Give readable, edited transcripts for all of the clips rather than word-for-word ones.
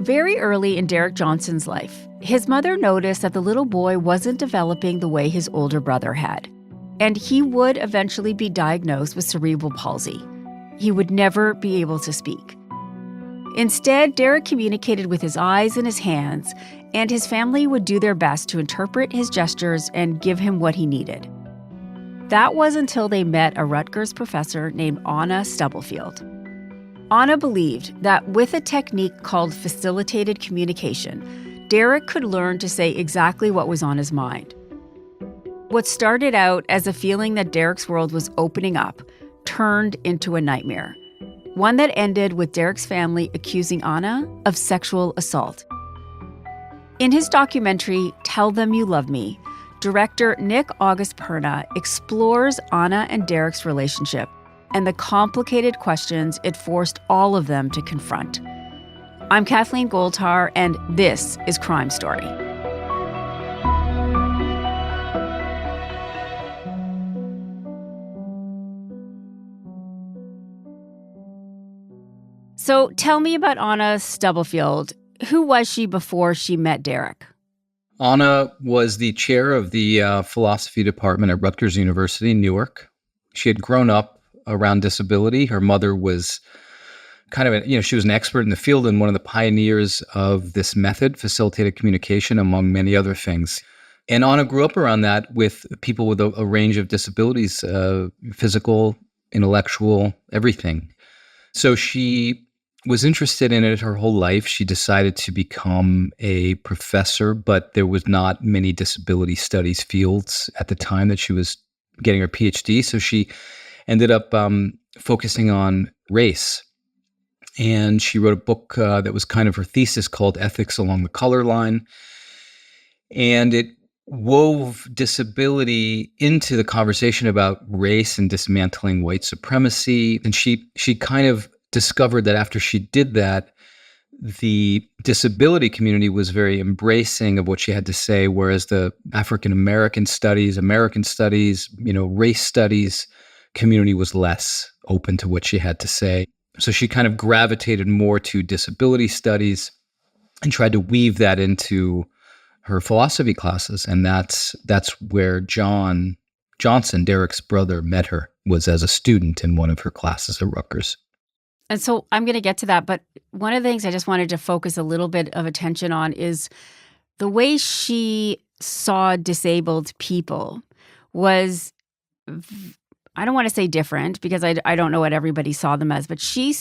Very early in Derrick Johnson's life, his mother noticed that the little boy wasn't developing the way his older brother had, and he would eventually be diagnosed with cerebral palsy. He would never be able to speak. Instead, Derrick communicated with his eyes and his hands, and his family would do their best to interpret his gestures and give him what he needed. That was until they met a Rutgers professor named Anna Stubblefield. Anna believed that with a technique called facilitated communication, Derrick could learn to say exactly what was on his mind. What started out as a feeling that Derrick's world was opening up turned into a nightmare, one that ended with Derrick's family accusing Anna of sexual assault. In his documentary, Tell Them You Love Me, director Nick August Perna explores Anna and Derrick's relationship and the complicated questions it forced all of them to confront. I'm Kathleen Goldhar, and this is Crime Story. So tell me about Anna Stubblefield. Who was she before she met Derrick? Anna was the chair of the philosophy department at Rutgers University in Newark. She had grown up around disability. Her mother was she was an expert in the field and one of the pioneers of this method, facilitated communication, among many other things. And Anna grew up around that with people with a range of disabilities, physical, intellectual, everything. So she was interested in it her whole life. She decided to become a professor, but there was not many disability studies fields at the time that she was getting her PhD. So she ended up focusing on race. And she wrote a book that was kind of her thesis called Ethics Along the Color Line. And it wove disability into the conversation about race and dismantling white supremacy. And she kind of discovered that after she did that, the disability community was very embracing of what she had to say, whereas the African studies, race studies community was less open to what she had to say. So she kind of gravitated more to disability studies and tried to weave that into her philosophy classes. And that's where Johnson, Derrick's brother, met her, was as a student in one of her classes at Rutgers. And so I'm going to get to that, but one of the things I just wanted to focus a little bit of attention on is the way she saw disabled people was, I don't want to say different because I don't know what everybody saw them as, but she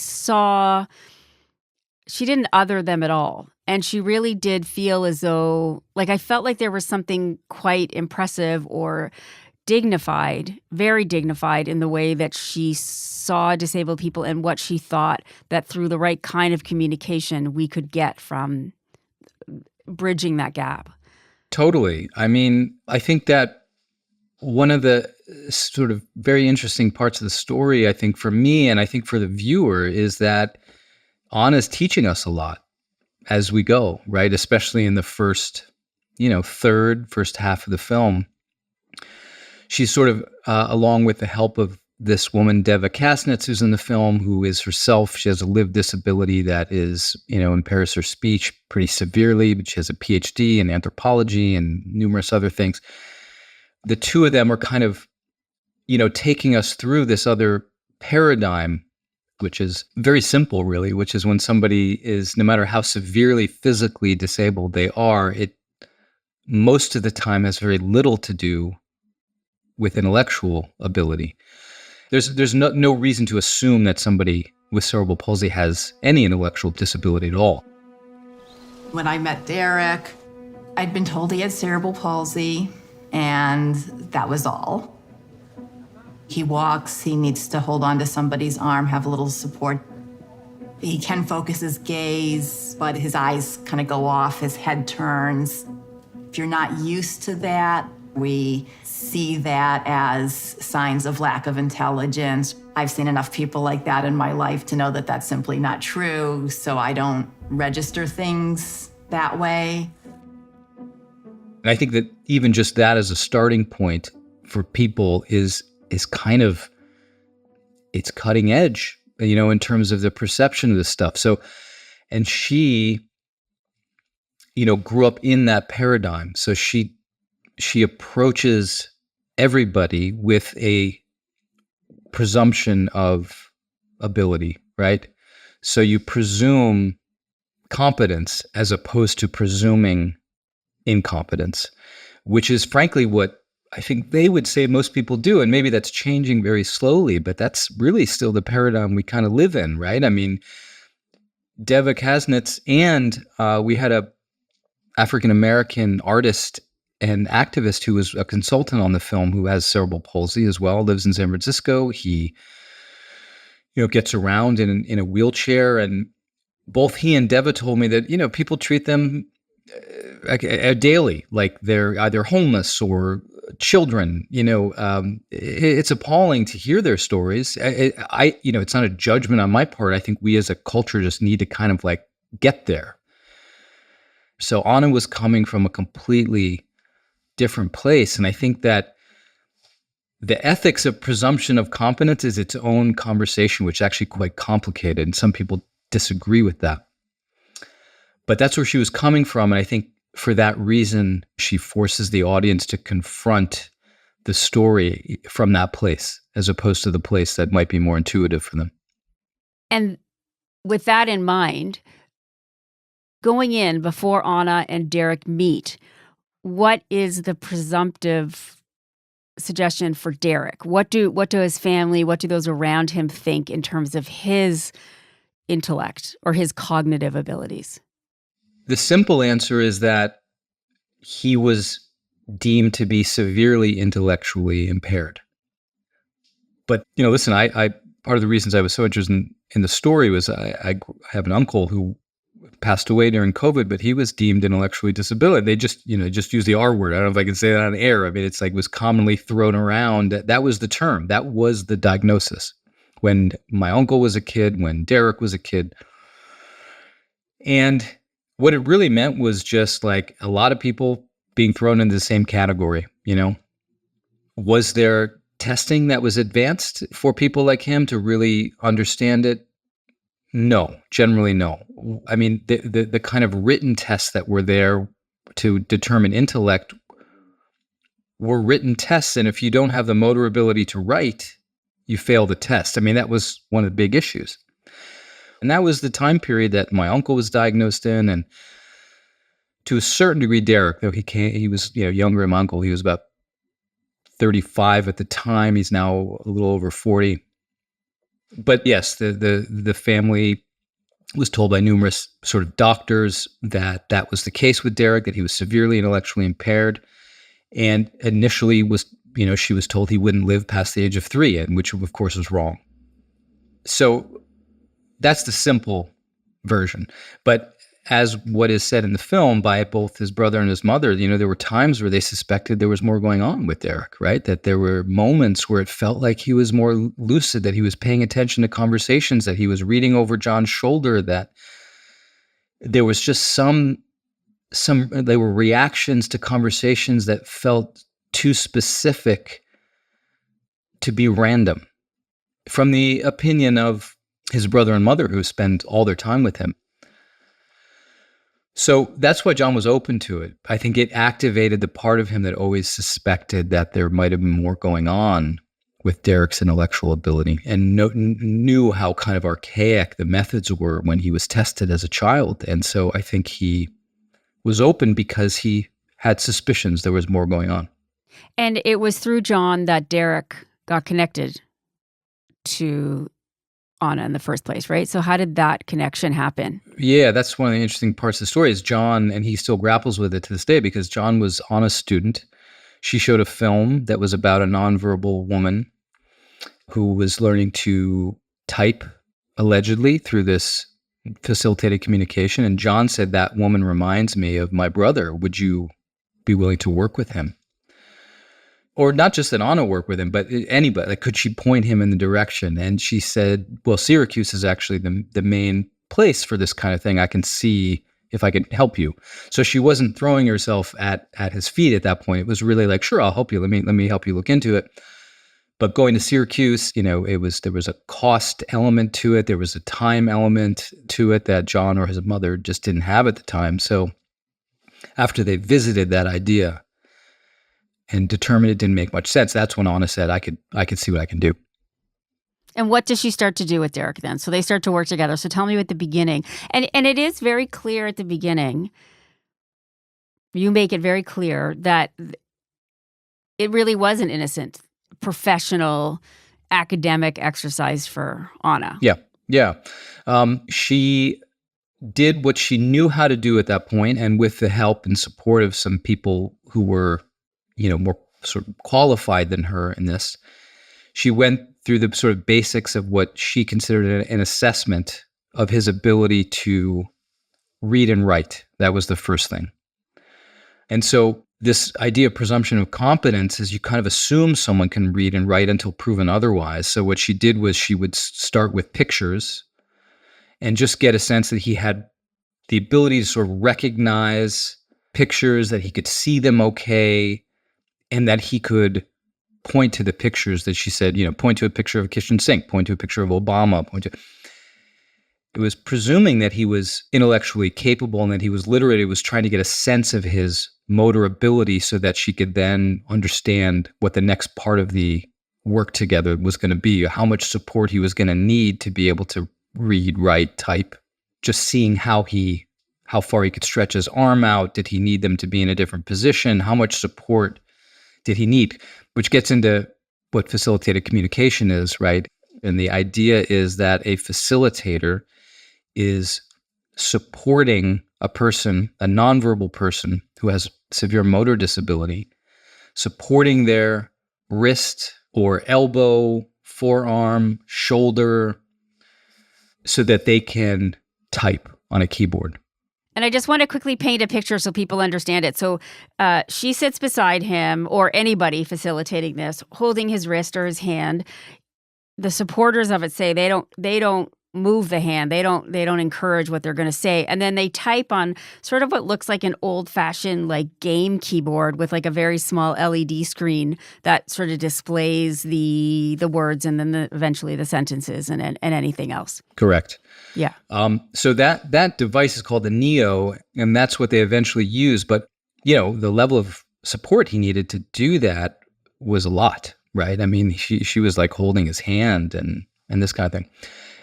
didn't other them at all. And she really did feel as though, I felt like there was something quite impressive or dignified, very dignified in the way that she saw disabled people and what she thought that through the right kind of communication we could get from bridging that gap. Totally. I mean, I think that one of the sort of very interesting parts of the story, I think for me and I think for the viewer, is that Anna's teaching us a lot as we go, right? Especially in the first half of the film. She's sort of, along with the help of this woman, Deva Kasnitz, who's in the film, who is herself, she has a lived disability that is, impairs her speech pretty severely, but she has a PhD in anthropology and numerous other things. The two of them are kind of, taking us through this other paradigm, which is very simple, really, which is when somebody is, no matter how severely physically disabled they are, it most of the time has very little to do with intellectual ability. There's no reason to assume that somebody with cerebral palsy has any intellectual disability at all. When I met Derrick, I'd been told he had cerebral palsy, and that was all. He walks, he needs to hold on to somebody's arm, have a little support. He can focus his gaze, but his eyes kind of go off, his head turns. If you're not used to that, we see that as signs of lack of intelligence. I've seen enough people like that in my life to know that that's simply not true, so I don't register things that way. And I think that even just that as a starting point for people is kind of, it's cutting edge, in terms of the perception of this stuff. So, and she grew up in that paradigm. So she approaches everybody with a presumption of ability, right? So you presume competence as opposed to presuming incompetence, which is frankly what I think they would say most people do. And maybe that's changing very slowly, but that's really still the paradigm we kind of live in, right? I mean, Deva Kasnitz and we had a African-American artist and activist who was a consultant on the film who has cerebral palsy as well, lives in San Francisco. He, gets around in a wheelchair, and both he and Deva told me that, people treat them daily, like they're either homeless or children. It's appalling to hear their stories. It's not a judgment on my part. I think we as a culture just need to kind of like get there. So Anna was coming from a completely different place. And I think that the ethics of presumption of competence is its own conversation, which is actually quite complicated. And some people disagree with that. But that's where she was coming from. And I think for that reason, she forces the audience to confront the story from that place, as opposed to the place that might be more intuitive for them. And with that in mind, going in before Anna and Derrick meet, what is the presumptive suggestion for Derrick? What do his family, what do those around him think in terms of his intellect or his cognitive abilities? The simple answer is that he was deemed to be severely intellectually impaired. But, listen, I part of the reasons I was so interested in the story was I have an uncle who passed away during COVID, but he was deemed intellectually disabled. They just use the R word. I don't know if I can say that on air. I mean, it's like was commonly thrown around. That was the term. That was the diagnosis when my uncle was a kid, when Derrick was a kid. And what it really meant was just like a lot of people being thrown into the same category, Was there testing that was advanced for people like him to really understand it? No, generally no. I mean, the kind of written tests that were there to determine intellect were written tests. And if you don't have the motor ability to write, you fail the test. I mean, that was one of the big issues. And that was the time period that my uncle was diagnosed in. And to a certain degree, Derrick, though he was younger than my uncle. He was about 35 at the time. He's now a little over 40. But yes, the family was told by numerous sort of doctors that was the case with Derrick, that he was severely intellectually impaired. And initially she was told he wouldn't live past the age of 3, and which of course was wrong. So that's the simple version. But as what is said in the film by both his brother and his mother, there were times where they suspected there was more going on with Derrick, right? That there were moments where it felt like he was more lucid, that he was paying attention to conversations, that he was reading over John's shoulder, that there was just there were reactions to conversations that felt too specific to be random, from the opinion of his brother and mother who spend all their time with him. So that's why John was open to it. I think it activated the part of him that always suspected that there might have been more going on with Derrick's intellectual ability, and knew how kind of archaic the methods were when he was tested as a child. And so I think he was open because he had suspicions there was more going on. And it was through John that Derrick got connected to Anna in the first place, right? So how did that connection happen? Yeah, that's one of the interesting parts of the story is John, and he still grapples with it to this day, because John was Anna's student. She showed a film that was about a nonverbal woman who was learning to type, allegedly, through this facilitated communication. And John said, that woman reminds me of my brother. Would you be willing to work with him? Or not just that Anna worked with him, but anybody. Like, could she point him in the direction? And she said, well, Syracuse is actually the main place for this kind of thing. I can see if I can help you. So she wasn't throwing herself at his feet at that point. It was really like, sure, I'll help you. Let me help you look into it. But going to Syracuse, there was a cost element to it. There was a time element to it that John or his mother just didn't have at the time. So after they visited that idea and determined it didn't make much sense, that's when Anna said, I could see what I can do. And what does she start to do with Derrick then? So they start to work together. So tell me at the beginning. And it is very clear at the beginning, you make it very clear that it really was an innocent, professional, academic exercise for Anna. Yeah. She did what she knew how to do at that point, and with the help and support of some people who were, more sort of qualified than her in this, she went through the sort of basics of what she considered an assessment of his ability to read and write. That was the first thing. And so this idea of presumption of competence is you kind of assume someone can read and write until proven otherwise. So what she did was she would start with pictures and just get a sense that he had the ability to sort of recognize pictures, that he could see them okay, and that he could point to the pictures that she said, point to a picture of a kitchen sink, point to a picture of Obama, It was presuming that he was intellectually capable and that he was literate. It was trying to get a sense of his motor ability so that she could then understand what the next part of the work together was going to be, how much support he was going to need to be able to read, write, type. Just seeing how far he could stretch his arm out. Did he need them to be in a different position? How much support did he need? Which gets into what facilitated communication is, right? And the idea is that a facilitator is supporting a person, a nonverbal person who has severe motor disability, supporting their wrist or elbow, forearm, shoulder, so that they can type on a keyboard. And I just want to quickly paint a picture so people understand it. So she sits beside him, or anybody facilitating this, holding his wrist or his hand. The supporters of it say they don't move the hand. They don't encourage what they're going to say. And then they type on sort of what looks like an old-fashioned like game keyboard with like a very small LED screen that sort of displays the words and then eventually the sentences and anything else. Correct. Yeah. So that device is called the Neo, and that's what they eventually use. But, the level of support he needed to do that was a lot, right? I mean, she was like holding his hand and this kind of thing.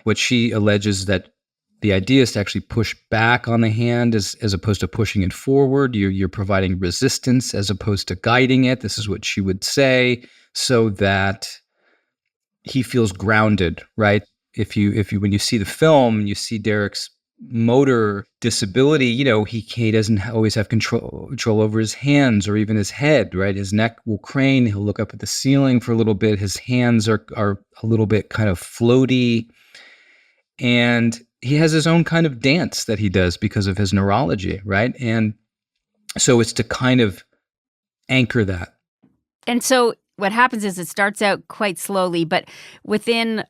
What she alleges that the idea is to actually push back on the hand as opposed to pushing it forward. You're providing resistance as opposed to guiding it. This is what she would say, so that he feels grounded, right? If you when you see the film and you see Derrick's motor disability, he doesn't always have control over his hands or even his head, right? His neck will crane. He'll look up at the ceiling for a little bit. His hands are a little bit kind of floaty. And he has his own kind of dance that he does because of his neurology, right? And so it's to kind of anchor that. And so what happens is it starts out quite slowly, but within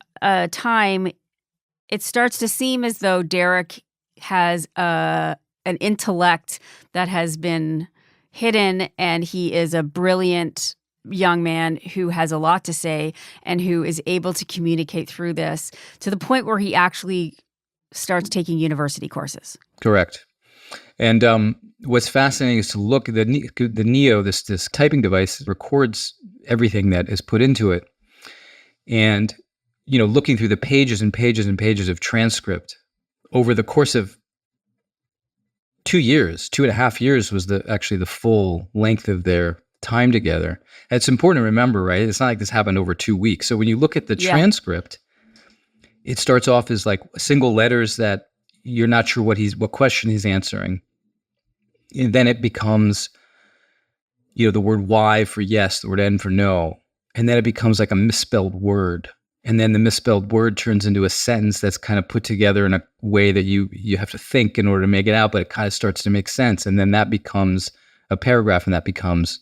time, it starts to seem as though Derrick has an intellect that has been hidden, and he is a brilliant young man who has a lot to say and who is able to communicate through this to the point where he actually starts taking university courses. Correct. And what's fascinating is to look at the Neo, this typing device, records everything that is put into it. And, looking through the pages and pages and pages of transcript over the course of 2 years, 2.5 years was actually the full length of their time together. And it's important to remember, right? It's not like this happened over 2 weeks. So when you look at the transcript, it starts off as like single letters that you're not sure what question he's answering. And then it becomes, the word Y for yes, the word N for no. And then it becomes like a misspelled word. And then the misspelled word turns into a sentence that's kind of put together in a way that you have to think in order to make it out, but it kind of starts to make sense. And then that becomes a paragraph, and that becomes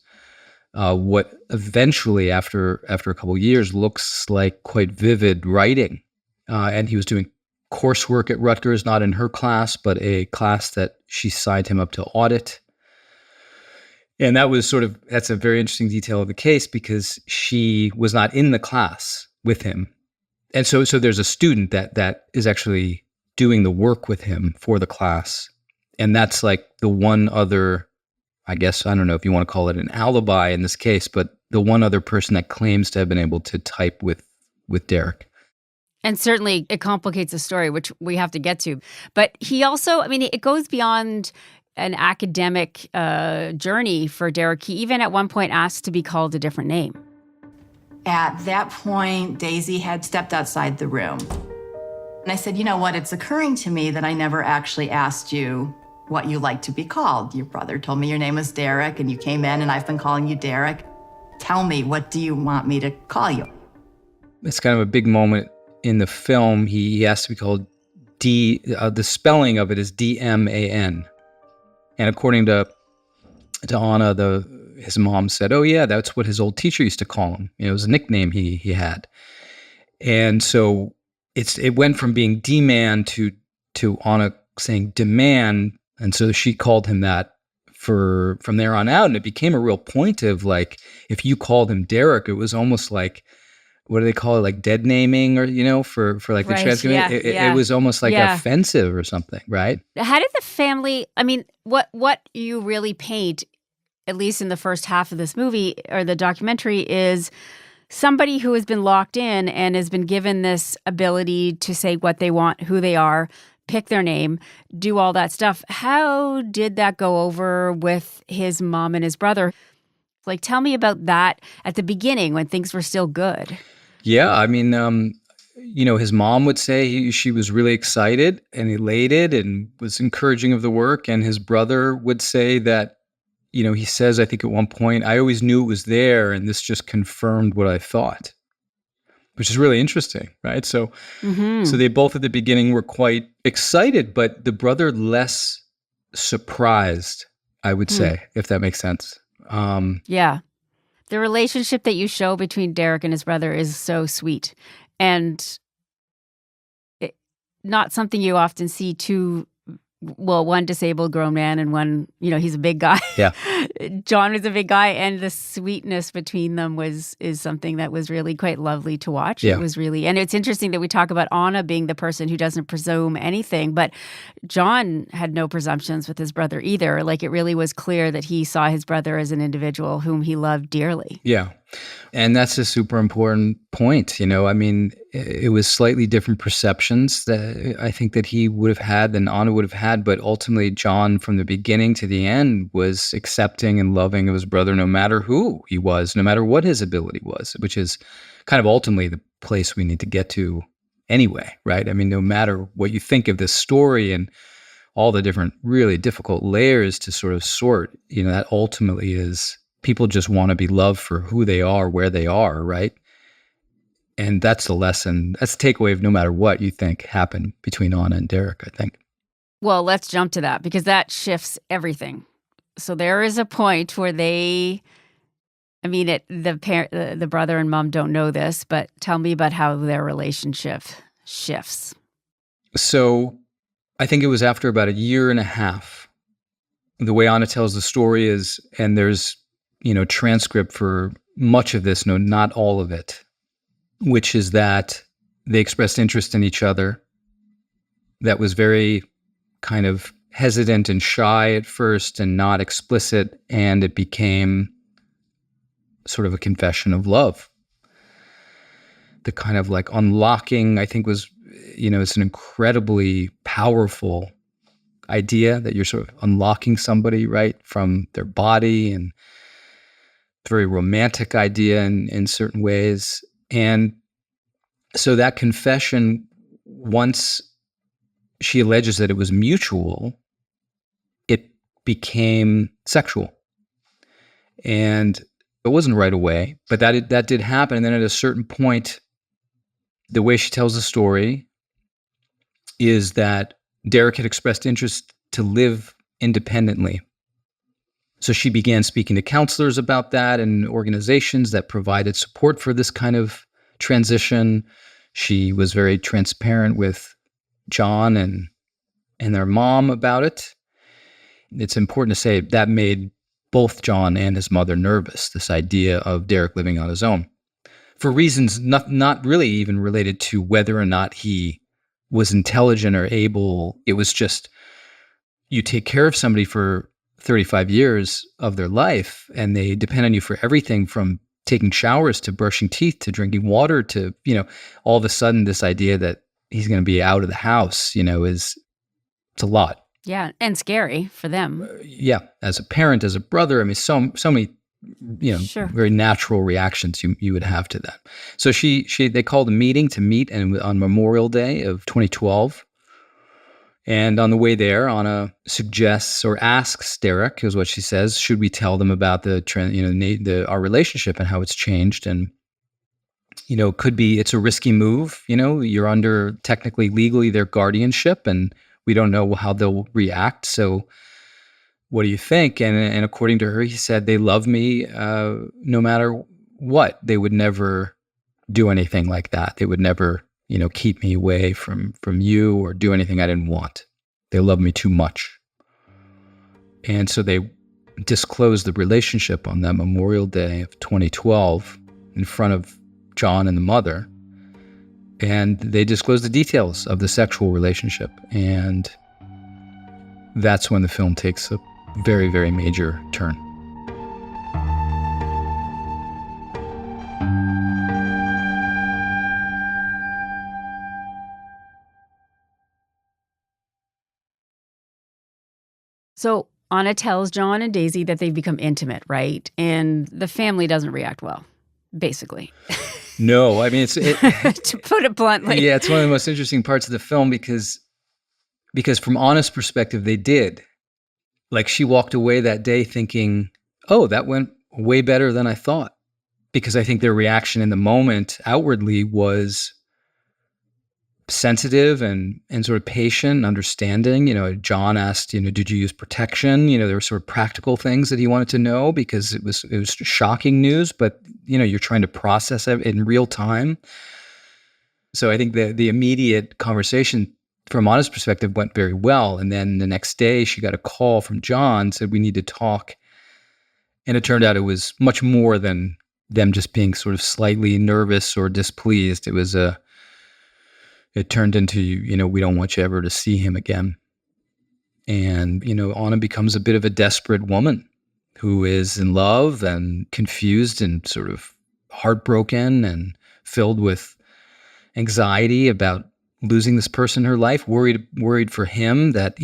what eventually, after a couple of years, looks like quite vivid writing. And he was doing coursework at Rutgers, not in her class, but a class that she signed him up to audit. And that's a very interesting detail of the case, because she was not in the class with him. And so there's a student that is actually doing the work with him for the class. And that's like the one other I guess, I don't know if you want to call it an alibi in this case, but the one other person that claims to have been able to type with Derrick. And certainly it complicates the story, which we have to get to. But he also, I mean, it goes beyond an academic journey for Derrick. He even at one point asked to be called a different name. At that point, Daisy had stepped outside the room. And I said, you know what, it's occurring to me that I never actually asked you what you like to be called. Your brother told me your name was Derrick, and you came in and I've been calling you Derrick. Tell me, what do you want me to call you? It's kind of a big moment in the film. He has to be called the spelling of it is D-M-A-N. And according to Anna, his mom said, oh yeah, that's what his old teacher used to call him. It was a nickname he had. And so it went from being D-man to Anna saying demand. And so she called him that from there on out. And it became a real point of like, if you called him Derrick, it was almost like, what do they call it? Like dead naming, or, for like Right, the trans community. yeah. It was almost like Yeah. offensive or something, right? How did the family, I mean, what you really paint, at least in the first half of this movie or the documentary, is somebody who has been locked in and has been given this ability to say what they want, who they are, pick their name, do all that stuff. How did that go over with his mom and his brother? Like, tell me about that at the beginning when things were still good. Yeah, I mean, his mom would say she was really excited and elated and was encouraging of the work. And his brother would say that, he says, I think at one point, I always knew it was there, and this just confirmed what I thought, which is really interesting, right? So, So they both at the beginning were quite excited, but the brother less surprised, I would say, if that makes sense. Yeah. The relationship that you show between Derrick and his brother is so sweet, and not something you often see one disabled grown man and one, he's a big guy. Yeah. John was a big guy, and the sweetness between them is something that was really quite lovely to watch. Yeah. It was really, and it's interesting that we talk about Anna being the person who doesn't presume anything, but John had no presumptions with his brother either. Like, it really was clear that he saw his brother as an individual whom he loved dearly. Yeah. And that's a super important point. I mean, it was slightly different perceptions that I think that he would have had than Anna would have had. But ultimately, John, from the beginning to the end, was accepting and loving of his brother, no matter who he was, no matter what his ability was, which is kind of ultimately the place we need to get to anyway, right? I mean, no matter what you think of this story and all the different really difficult layers to sort of sort, that ultimately is people just want to be loved for who they are, where they are, right? And that's the lesson. That's the takeaway of no matter what you think happened between Anna and Derrick, I think. Well, let's jump to that because that shifts everything. So there is a point where the brother and mom don't know this, but tell me about how their relationship shifts. So I think it was after about a year and a half. The way Anna tells the story is, and there's, transcript for much of this, no, not all of it, which is that they expressed interest in each other. That was very kind of hesitant and shy at first and not explicit, and it became sort of a confession of love. The kind of like unlocking, I think, was, it's an incredibly powerful idea that you're sort of unlocking somebody, right, from their body, and very romantic idea in certain ways. And so that confession, once she alleges that it was mutual, it became sexual. And it wasn't right away, but that did happen. And then at a certain point, the way she tells the story is that Derrick had expressed interest to live independently. So she began speaking to counselors about that and organizations that provided support for this kind of transition. She was very transparent with John and their mom about it. It's important to say that made both John and his mother nervous, this idea of Derrick living on his own, for reasons not really even related to whether or not he was intelligent or able. It was just, you take care of somebody for 35 years of their life, and they depend on you for everything from taking showers to brushing teeth to drinking water to, all of a sudden this idea that he's going to be out of the house, it's a lot. Yeah, and scary for them. Yeah, as a parent, as a brother, I mean, so many, Sure. very natural reactions you would have to that. So they called a meeting to meet on Memorial Day of 2012. And on the way there, Anna suggests or asks Derrick, is what she says, should we tell them about our relationship and how it's changed? And, could be it's a risky move. You're under technically legally their guardianship, and we don't know how they'll react. So what do you think? And according to her, he said, they love me no matter what. They would never do anything like that. They would never keep me away from you or do anything I didn't want. They love me too much. And so they disclosed the relationship on that Memorial Day of 2012 in front of John and the mother. And they disclosed the details of the sexual relationship. And that's when the film takes a very, very major turn. So Anna tells John and Daisy that they've become intimate, right? And the family doesn't react well, basically. No, I mean, to put it bluntly. Yeah, it's one of the most interesting parts of the film because from Anna's perspective, they did. Like, she walked away that day thinking, oh, that went way better than I thought. Because I think their reaction in the moment outwardly was sensitive and sort of patient, understanding. John asked, did you use protection? There were sort of practical things that he wanted to know because it was shocking news, but you're trying to process it in real time. So I think the immediate conversation from Anna's perspective went very well. And then the next day she got a call from John, said, we need to talk. And it turned out it was much more than them just being sort of slightly nervous or displeased. It turned into, we don't want you ever to see him again. And, Anna becomes a bit of a desperate woman who is in love and confused and sort of heartbroken and filled with anxiety about losing this person in her life, worried for him that,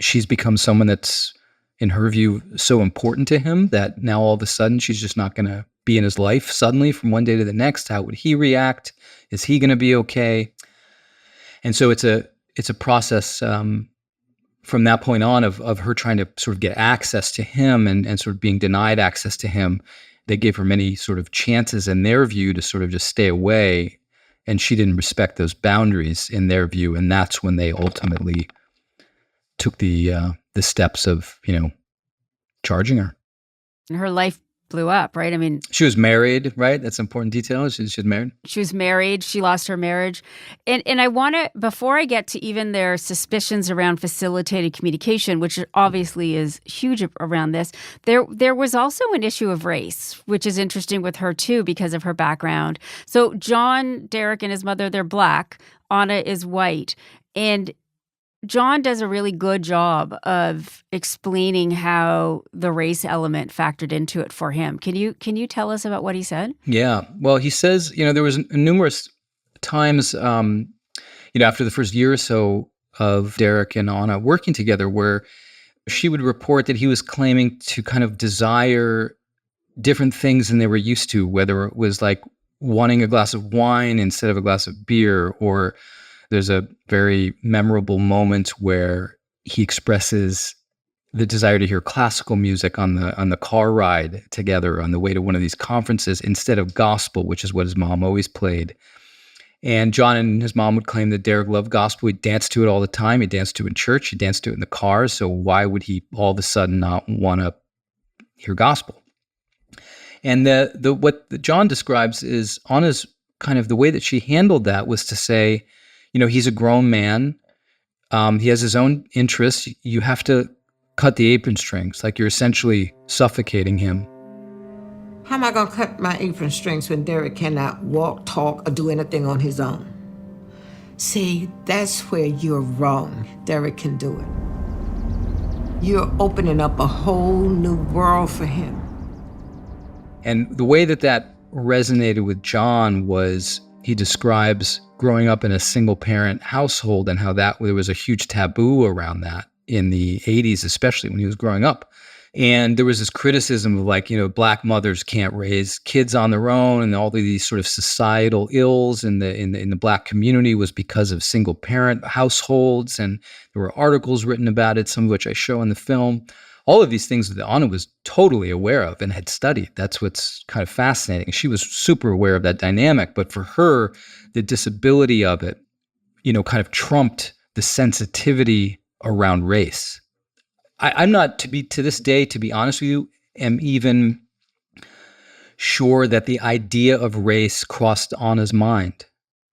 she's become someone that's, in her view, so important to him that now all of a sudden she's just not going to be in his life suddenly from one day to the next. How would he react? Is he going to be okay? And so it's a process from that point on of her trying to sort of get access to him and sort of being denied access to him. They gave her many sort of chances in their view to sort of just stay away, and she didn't respect those boundaries in their view. And that's when they ultimately took the steps of, charging her. And her life blew up, right? I mean, she was married, right? That's an important detail. She was married. She was married. She lost her marriage. And I want to, before I get to even their suspicions around facilitated communication, which obviously is huge around this, there was also an issue of race, which is interesting with her too because of her background. So John, Derrick, and his mother, they're Black. Anna is white. And John does a really good job of explaining how the race element factored into it for him. Can you tell us about what he said? Yeah. Well, he says, there was numerous times, after the first year or so of Derrick and Anna working together where she would report that he was claiming to kind of desire different things than they were used to, whether it was like wanting a glass of wine instead of a glass of beer, or there's a very memorable moment where he expresses the desire to hear classical music on the car ride together on the way to one of these conferences instead of gospel, which is what his mom always played. And John and his mom would claim that Derrick loved gospel. He danced to it all the time. He danced to it in church. He danced to it in the car. So why would he all of a sudden not want to hear gospel? And what John describes is Anna's kind of the way that she handled that was to say, he's a grown man. He has his own interests. You have to cut the apron strings. Like, you're essentially suffocating him. How am I going to cut my apron strings when Derrick cannot walk, talk, or do anything on his own? See, that's where you're wrong. Derrick can do it. You're opening up a whole new world for him. And the way that that resonated with John was he describes growing up in a single-parent household and how there was a huge taboo around that in the 80s, especially when he was growing up. And there was this criticism of like, Black mothers can't raise kids on their own, and all of these sort of societal ills in the Black community was because of single parent households. And there were articles written about it, some of which I show in the film. All of these things that Anna was totally aware of and had studied. That's what's kind of fascinating. She was super aware of that dynamic, but for her, the disability of it, kind of trumped the sensitivity around race. I'm not, to this day, to be honest with you, am even sure that the idea of race crossed Anna's mind.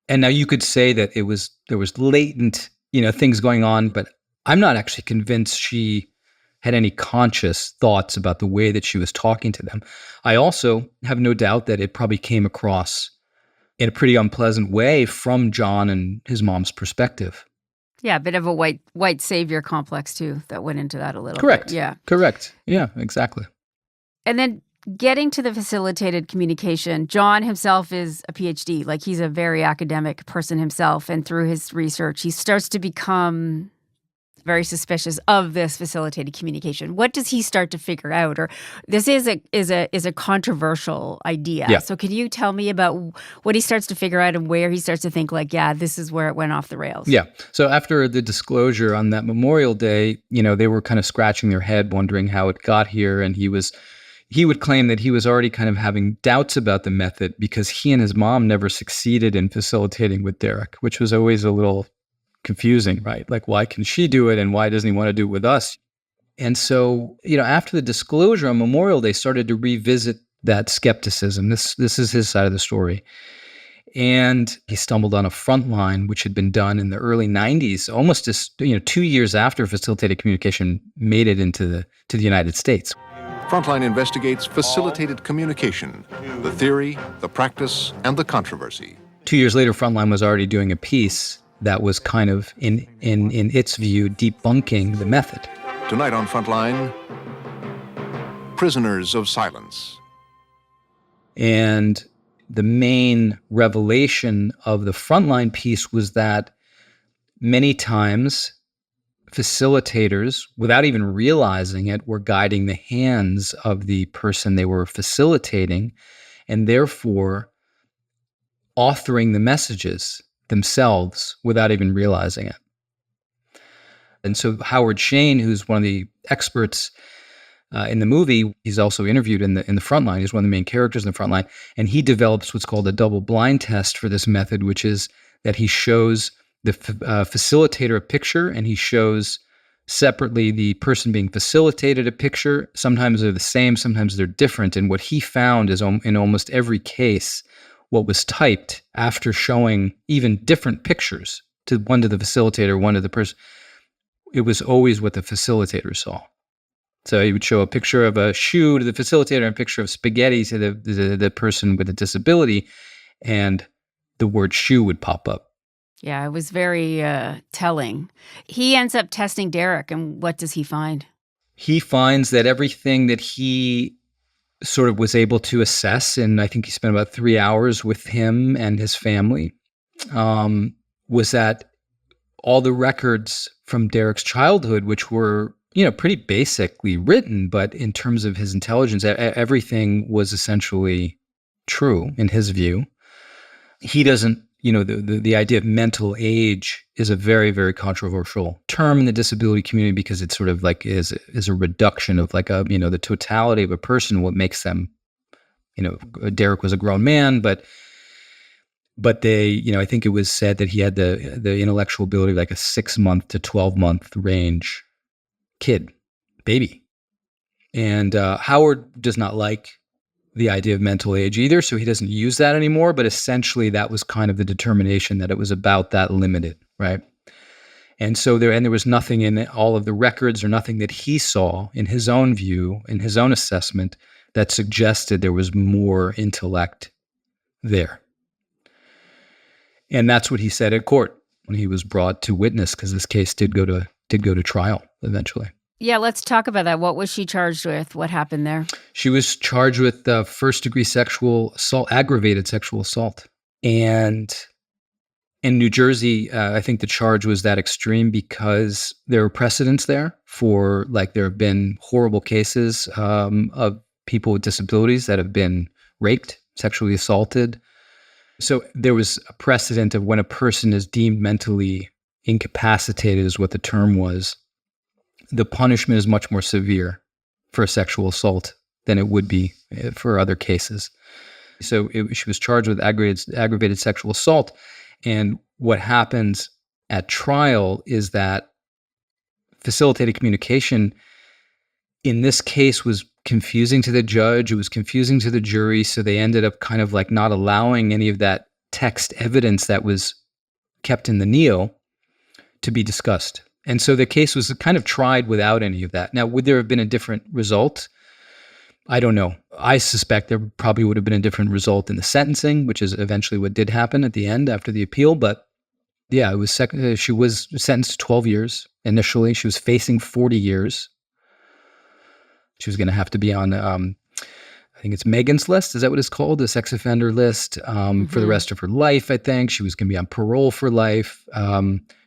And now you could say that there was latent, things going on, but I'm not actually convinced she had any conscious thoughts about the way that she was talking to them. I also have no doubt that it probably came across in a pretty unpleasant way from John and his mom's perspective. Yeah, a bit of a white savior complex too that went into that a little Correct. bit. Yeah. Correct. Yeah, exactly. And then getting to the facilitated communication, John himself is a PhD. Like, he's a very academic person himself, and through his research, he starts to become very suspicious of this facilitated communication. What does he start to figure out? Or this is a controversial idea. Yeah. So can you tell me about what he starts to figure out and where he starts to think like, yeah, this is where it went off the rails? Yeah. So after the disclosure on that Memorial Day, they were kind of scratching their head, wondering how it got here. And he would claim that he was already kind of having doubts about the method because he and his mom never succeeded in facilitating with Derrick, which was always a little confusing, right? Like, why can she do it and why doesn't he want to do it with us? And so, after the disclosure on Memorial Day, started to revisit that skepticism. This is his side of the story. And he stumbled on a Frontline, which had been done in the early 90s, almost just, 2 years after facilitated communication made it into the United States. Frontline investigates facilitated communication, the theory, the practice, and the controversy. 2 years later, Frontline was already doing a piece that was kind of, in its view, debunking the method. Tonight on Frontline, Prisoners of Silence. And the main revelation of the Frontline piece was that many times facilitators, without even realizing it, were guiding the hands of the person they were facilitating, and therefore authoring the messages themselves without even realizing it. And so Howard Shane, who's one of the experts in the movie, he's also interviewed in the Frontline. He's one of the main characters in the Frontline, and he develops what's called a double blind test for this method, which is that he shows the facilitator a picture, and he shows separately the person being facilitated a picture. Sometimes they're the same, sometimes they're different. And what he found is in almost every case, what was typed after showing even different pictures, one to the facilitator, one to the person, it was always what the facilitator saw. So he would show a picture of a shoe to the facilitator and a picture of spaghetti to the person with a disability, and the word shoe would pop up. Yeah, it was very telling. He ends up testing Derrick, and what does he find? He finds that everything that he sort of was able to assess, and I think he spent about 3 hours with him and his family, was that all the records from Derrick's childhood, which were, pretty basically written, but in terms of his intelligence, everything was essentially true in his view. He doesn't, the idea of mental age is a very, very controversial term in the disability community because it's sort of like is a reduction of like the totality of a person, what makes them, Derrick was a grown man, but they, I think it was said that he had the intellectual ability of like a 6-month to 12-month range baby. And Howard does not like the idea of mental age either, so he doesn't use that anymore, but essentially that was kind of the determination that it was about that limited, right? And so there was nothing in all of the records or nothing that he saw in his own view, in his own assessment, that suggested there was more intellect there. And that's what he said at court when he was brought to witness, because this case did go to trial eventually. Yeah, let's talk about that. What was she charged with? What happened there? She was charged with first-degree sexual assault, aggravated sexual assault. And in New Jersey, I think the charge was that extreme because there were precedents there for, like, there have been horrible cases of people with disabilities that have been raped, sexually assaulted. So there was a precedent of when a person is deemed mentally incapacitated, is what the term was. The punishment is much more severe for a sexual assault than it would be for other cases. So she was charged with aggravated sexual assault. And what happens at trial is that facilitated communication in this case was confusing to the judge. It was confusing to the jury. So they ended up kind of like not allowing any of that text evidence that was kept in the NEO to be discussed. And so the case was kind of tried without any of that. Now, would there have been a different result? I don't know. I suspect there probably would have been a different result in the sentencing, which is eventually what did happen at the end after the appeal. But yeah, it was she was sentenced to 12 years initially. She was facing 40 years. She was going to have to be on, I think it's Megan's list. Is that what it's called? The sex offender list for the rest of her life, I think. She was going to be on parole for life.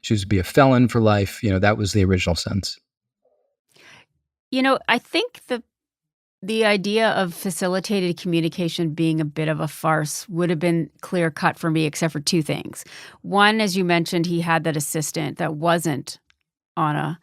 She was to be a felon for life. That was the original sentence. I think the idea of facilitated communication being a bit of a farce would have been clear cut for me, except for two things. One, as you mentioned, he had that assistant that wasn't Anna,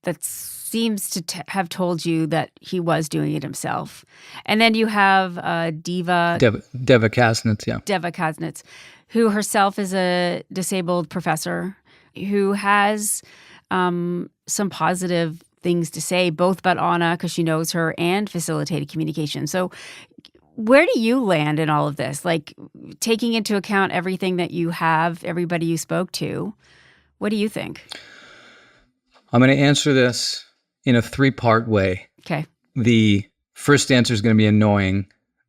that seems to have told you that he was doing it himself. And then you have Deva Kasnitz, yeah. Deva Kasnitz, who herself is a disabled professor who has some positive things to say, both about Anna, because she knows her, and facilitated communication. So where do you land in all of this? Like, taking into account everything that you have, everybody you spoke to, what do you think? I'm going to answer this in a 3-part way. Okay. The first answer is going to be annoying,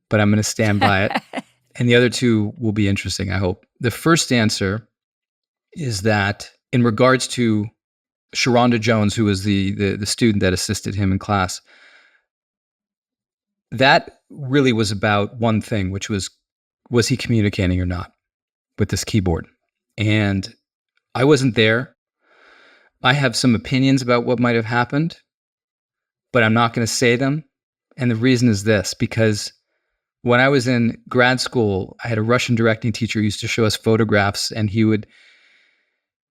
but I'm going to stand by it. And the other two will be interesting, I hope. The first answer is that in regards to Sharonda Jones, who was the student that assisted him in class, that really was about one thing, which was he communicating or not with this keyboard? And I wasn't there. I have some opinions about what might have happened, but I'm not going to say them. And the reason is this, because when I was in grad school, I had a Russian directing teacher who used to show us photographs, and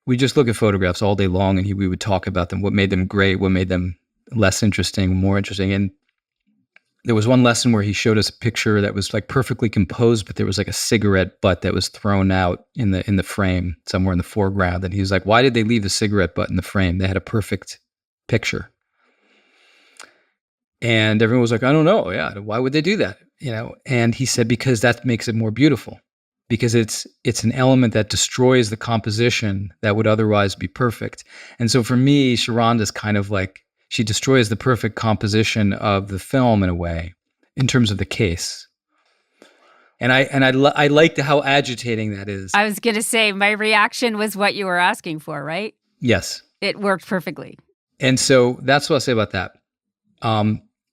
we just look at photographs all day long, and we would talk about them, what made them great, what made them less interesting, more interesting. And there was one lesson where he showed us a picture that was like perfectly composed, but there was like a cigarette butt that was thrown out in the frame somewhere in the foreground. And he was like, why did they leave the cigarette butt in the frame? They had a perfect picture. And everyone was like, I don't know. Yeah, why would they do that? And he said, because that makes it more beautiful. Because it's an element that destroys the composition that would otherwise be perfect. And so for me, Sharonda's kind of like, she destroys the perfect composition of the film in a way, in terms of the case. And I liked how agitating that is. I was going to say, my reaction was what you were asking for, right? Yes. It worked perfectly. And so that's what I'll say about that.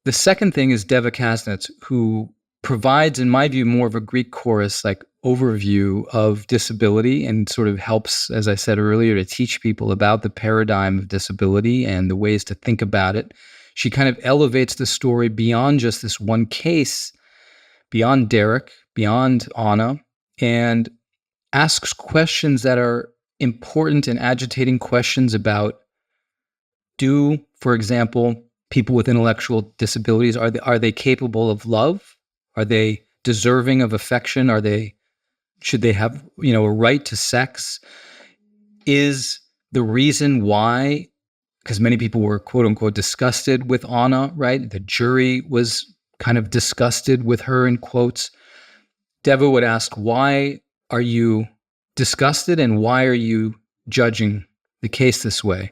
The second thing is Deva Kasnitz, who provides, in my view, more of a Greek chorus like overview of disability, and sort of helps, as I said earlier, to teach people about the paradigm of disability and the ways to think about it. She kind of elevates the story beyond just this one case, beyond Derrick, beyond Anna, and asks questions that are important and agitating questions about, for example, people with intellectual disabilities, are they capable of love? Are they deserving of affection? Should they have, a right to sex? Is the reason why, because many people were quote unquote disgusted with Anna, right? The jury was kind of disgusted with her in quotes. Deva would ask, why are you disgusted and why are you judging the case this way?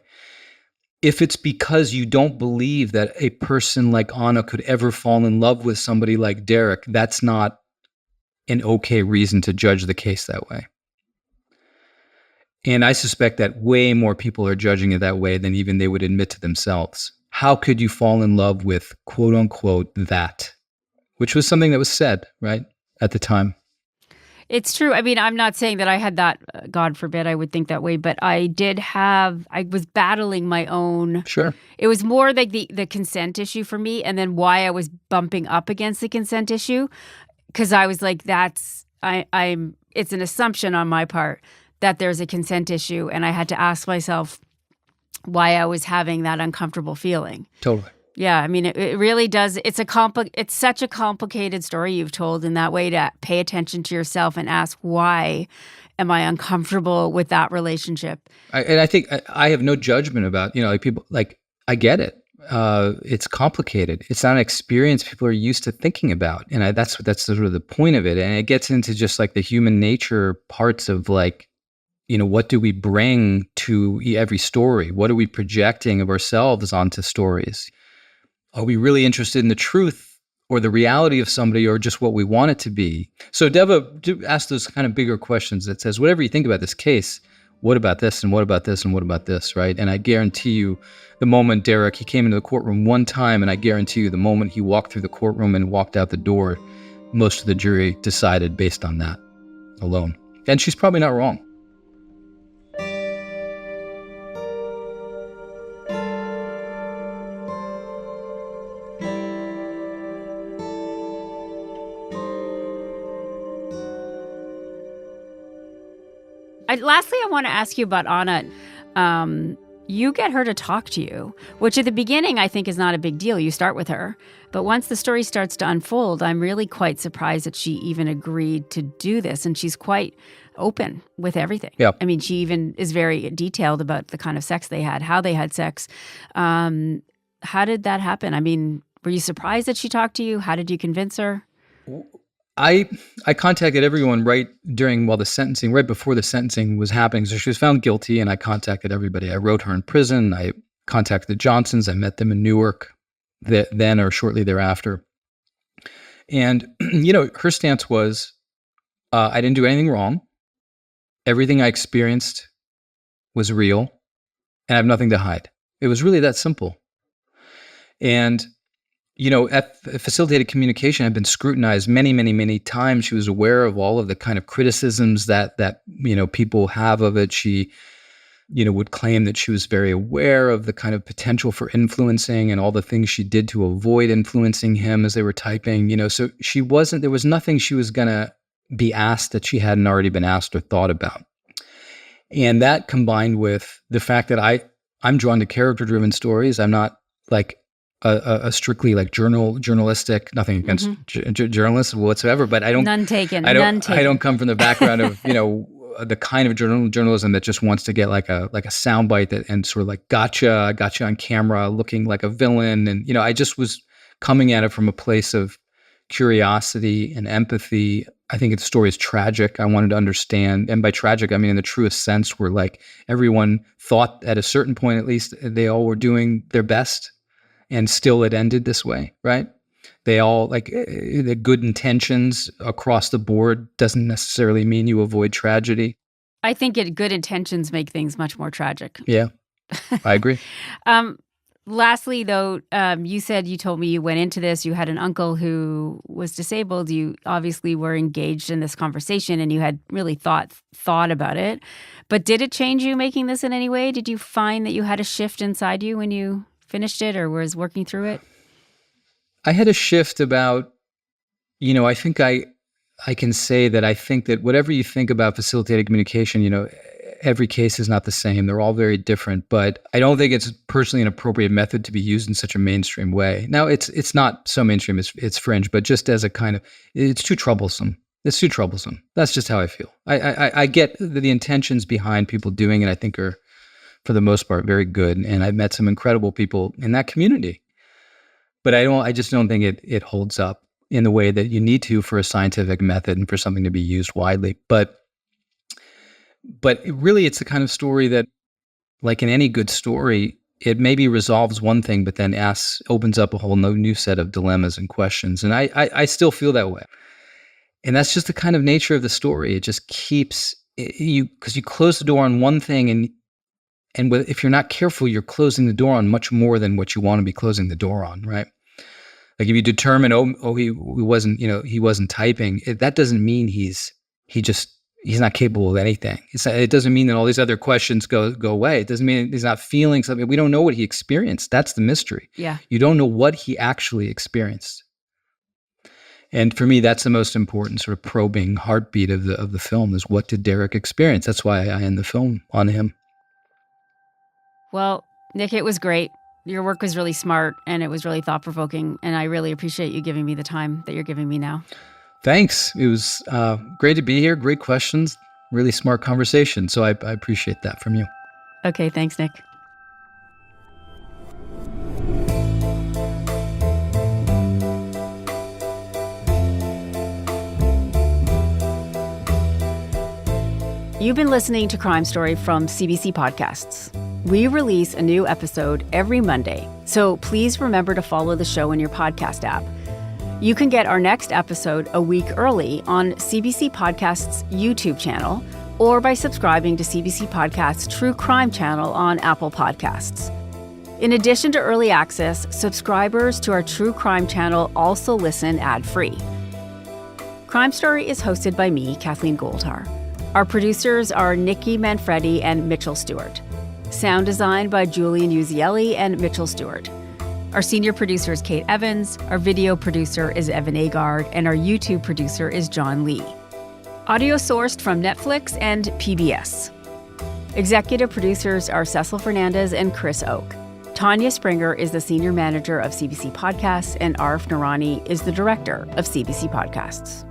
If it's because you don't believe that a person like Anna could ever fall in love with somebody like Derrick, that's not an okay reason to judge the case that way. And I suspect that way more people are judging it that way than even they would admit to themselves. How could you fall in love with, quote unquote, that? Which was something that was said, right, at the time. It's true. I mean, I'm not saying that I had that, God forbid I would think that way, but I was battling my own. Sure. It was more like the consent issue for me, and then why I was bumping up against the consent issue, because I was like, it's an assumption on my part that there's a consent issue, and I had to ask myself why I was having that uncomfortable feeling. Totally. Yeah, I mean, it really does. It's such a complicated story you've told in that way, to pay attention to yourself and ask, why am I uncomfortable with that relationship? I think I have no judgment about, like people, like, I get it. It's complicated. It's not an experience people are used to thinking about. And that's sort of the point of it. And it gets into just like the human nature parts of like, what do we bring to every story? What are we projecting of ourselves onto stories? Are we really interested in the truth or the reality of somebody, or just what we want it to be? So Deva asked those kind of bigger questions that says, whatever you think about this case, what about this, and what about this, and what about this, right? And I guarantee you, the moment Derrick, he came into the courtroom one time, and I guarantee you the moment he walked through the courtroom and walked out the door, most of the jury decided based on that alone. And she's probably not wrong. Lastly, I want to ask you about Anna. You get her to talk to you, which at the beginning I think is not a big deal. You start with her. But once the story starts to unfold, I'm really quite surprised that she even agreed to do this. And she's quite open with everything. Yeah. I mean, she even is very detailed about the kind of sex they had, how they had sex. How did that happen? I mean, were you surprised that she talked to you? How did you convince her? I contacted everyone right before the sentencing was happening. So she was found guilty, and I contacted everybody. I wrote her in prison. I contacted the Johnsons. I met them in Newark then or shortly thereafter. And, her stance was, I didn't do anything wrong. Everything I experienced was real, and I have nothing to hide. It was really that simple. And facilitated communication had been scrutinized many, many, many times. She was aware of all of the kind of criticisms that people have of it. She, would claim that she was very aware of the kind of potential for influencing and all the things she did to avoid influencing him as they were typing. So there was nothing she was going to be asked that she hadn't already been asked or thought about. And that combined with the fact that I'm drawn to character-driven stories. I'm not like a strictly like journalistic, nothing against journalists whatsoever, but I don't. None taken. I don't come from the background of the kind of journalism that just wants to get like a soundbite and sort of like gotcha on camera, looking like a villain, and I just was coming at it from a place of curiosity and empathy. I think the story is tragic. I wanted to understand, and by tragic I mean in the truest sense, where like everyone thought at a certain point at least they all were doing their best. And still it ended this way, right? They all, like, the good intentions across the board doesn't necessarily mean you avoid tragedy. I think good intentions make things much more tragic. Yeah, I agree. Lastly, though, you told me you went into this, you had an uncle who was disabled. You obviously were engaged in this conversation and you had really thought about it. But did it change you making this in any way? Did you find that you had a shift inside you when you finished it or was working through it? I had a shift about, I think I can say that I think that whatever you think about facilitated communication, every case is not the same. They're all very different, but I don't think it's personally an appropriate method to be used in such a mainstream way. Now, it's not so mainstream, it's fringe, but just as a kind of, it's too troublesome. It's too troublesome. That's just how I feel. I get the intentions behind people doing it, I think are, for the most part, very good. And I've met some incredible people in that community. But I just don't think it holds up in the way that you need to for a scientific method and for something to be used widely. But really, it's the kind of story that, like in any good story, it maybe resolves one thing, but then opens up a whole new set of dilemmas and questions. And I still feel that way. And that's just the kind of nature of the story. It just keeps because you close the door on one thing, and if you're not careful, you're closing the door on much more than what you want to be closing the door on, right? Like if you determine, he wasn't, he wasn't typing, that doesn't mean he's not capable of anything. It doesn't mean that all these other questions go away. It doesn't mean he's not feeling something. We don't know what he experienced. That's the mystery. Yeah. You don't know what he actually experienced. And for me, that's the most important sort of probing heartbeat of the film is, what did Derrick experience? That's why I end the film on him. Well, Nick, it was great. Your work was really smart and it was really thought-provoking, and I really appreciate you giving me the time that you're giving me now. Thanks. It was great to be here. Great questions. Really smart conversation. So I appreciate that from you. Okay, thanks, Nick. You've been listening to Crime Story from CBC Podcasts. We release a new episode every Monday, so please remember to follow the show in your podcast app. You can get our next episode a week early on CBC Podcasts' YouTube channel or by subscribing to CBC Podcasts' True Crime channel on Apple Podcasts. In addition to early access, subscribers to our True Crime channel also listen ad-free. Crime Story is hosted by me, Kathleen Goldhar. Our producers are Nikki Manfredi and Mitchell Stewart. Sound design by Julian Uzielli and Mitchell Stewart. Our senior producer is Kate Evans, our video producer is Evan Agard, and our YouTube producer is John Lee. Audio sourced from Netflix and PBS. Executive producers are Cecil Fernandez and Chris Oak. Tanya Springer is the senior manager of CBC Podcasts, and Arif Noorani is the director of CBC Podcasts.